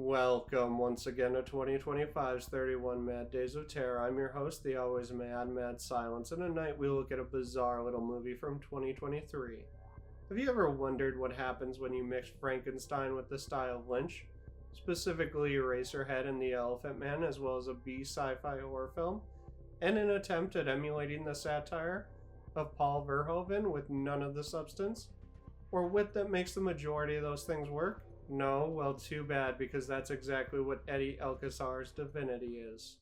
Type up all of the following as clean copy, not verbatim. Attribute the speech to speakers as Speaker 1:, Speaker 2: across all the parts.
Speaker 1: Welcome once again to 2025's 31 Mad Days of Terror. I'm your host, the always mad Silence, and tonight we look at a bizarre little movie from 2023. Have you ever wondered what happens when you mix Frankenstein with the style of Lynch? Specifically Eraserhead and the Elephant Man, as well as a B sci-fi horror film, and an attempt at emulating the satire of Paul Verhoeven with none of the substance? Or wit that makes the majority of those things work? No? Well, too bad, because that's exactly what Eddie Alcazar's Divinity is.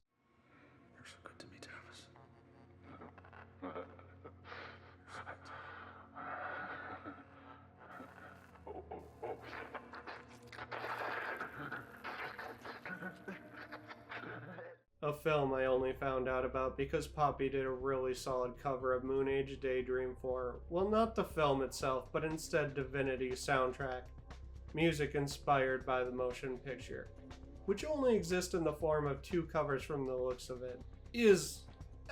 Speaker 2: You're so good to me, Travis.
Speaker 1: A film I only found out about because Poppy did a really solid cover of Moon Age Daydream for, well, not the film itself, but instead Divinity's soundtrack. Music inspired by the motion picture, which only exists in the form of two covers from the looks of it. Is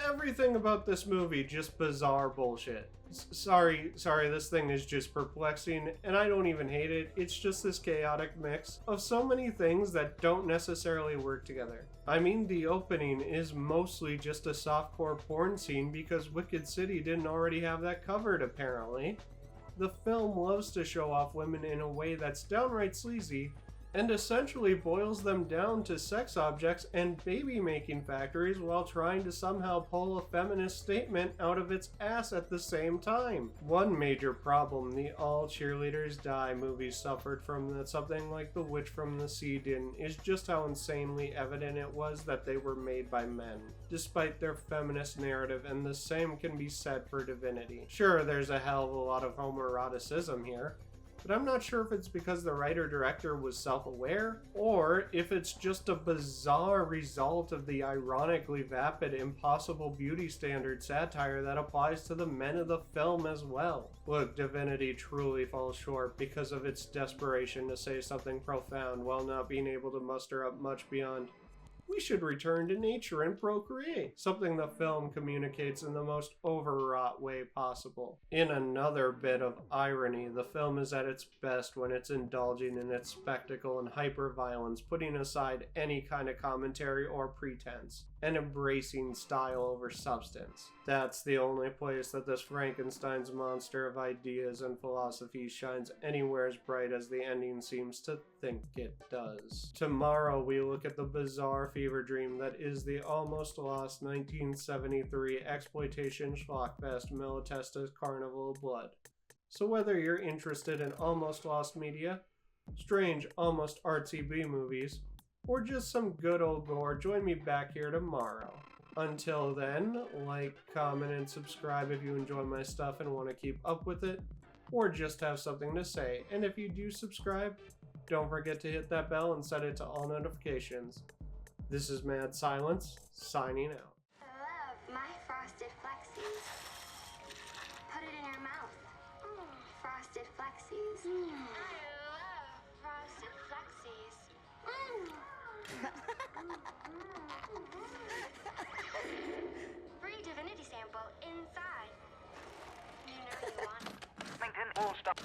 Speaker 1: everything about this movie just bizarre bullshit? Sorry, this thing is just perplexing, and I don't even hate it. It's just this chaotic mix of so many things that don't necessarily work together. I mean, the opening is mostly just a softcore porn scene because Wicked City didn't already have that covered, apparently. The film loves to show off women in a way that's downright sleazy, and essentially boils them down to sex objects and baby-making factories while trying to somehow pull a feminist statement out of its ass at the same time. One major problem the All Cheerleaders Die movies suffered from that something like The Witch from the Sea didn't is just how insanely evident it was that they were made by men, despite their feminist narrative, and the same can be said for Divinity. Sure, there's a hell of a lot of homoeroticism here, but I'm not sure if it's because the writer-director was self-aware, or if it's just a bizarre result of the ironically vapid impossible beauty standard satire that applies to the men of the film as well. Look, Divinity truly falls short because of its desperation to say something profound while not being able to muster up much beyond "we should return to nature and procreate," something the film communicates in the most overwrought way possible. In another bit of irony, the film is at its best when it's indulging in its spectacle and hyper-violence, putting aside any kind of commentary or pretense, and embracing style over substance. That's the only place that this Frankenstein's monster of ideas and philosophies shines anywhere as bright as the ending seems to think it does. Tomorrow we look at the bizarre fever dream that is the almost lost 1973 exploitation schlockfest Malatesta's Carnival of Blood. So whether you're interested in almost lost media, strange almost artsy B movies, or just some good old gore, join me back here tomorrow. Until then, like, comment, and subscribe if you enjoy my stuff and want to keep up with it, or just have something to say. And if you do subscribe, don't forget to hit that bell and set it to all notifications. This is Mad Silence, signing out.
Speaker 3: I love my frosted flexies. Put it in your mouth. Frosted flexies. I love frosted flexies. Free Divinity sample inside. You know you want it.
Speaker 4: LinkedIn will stop.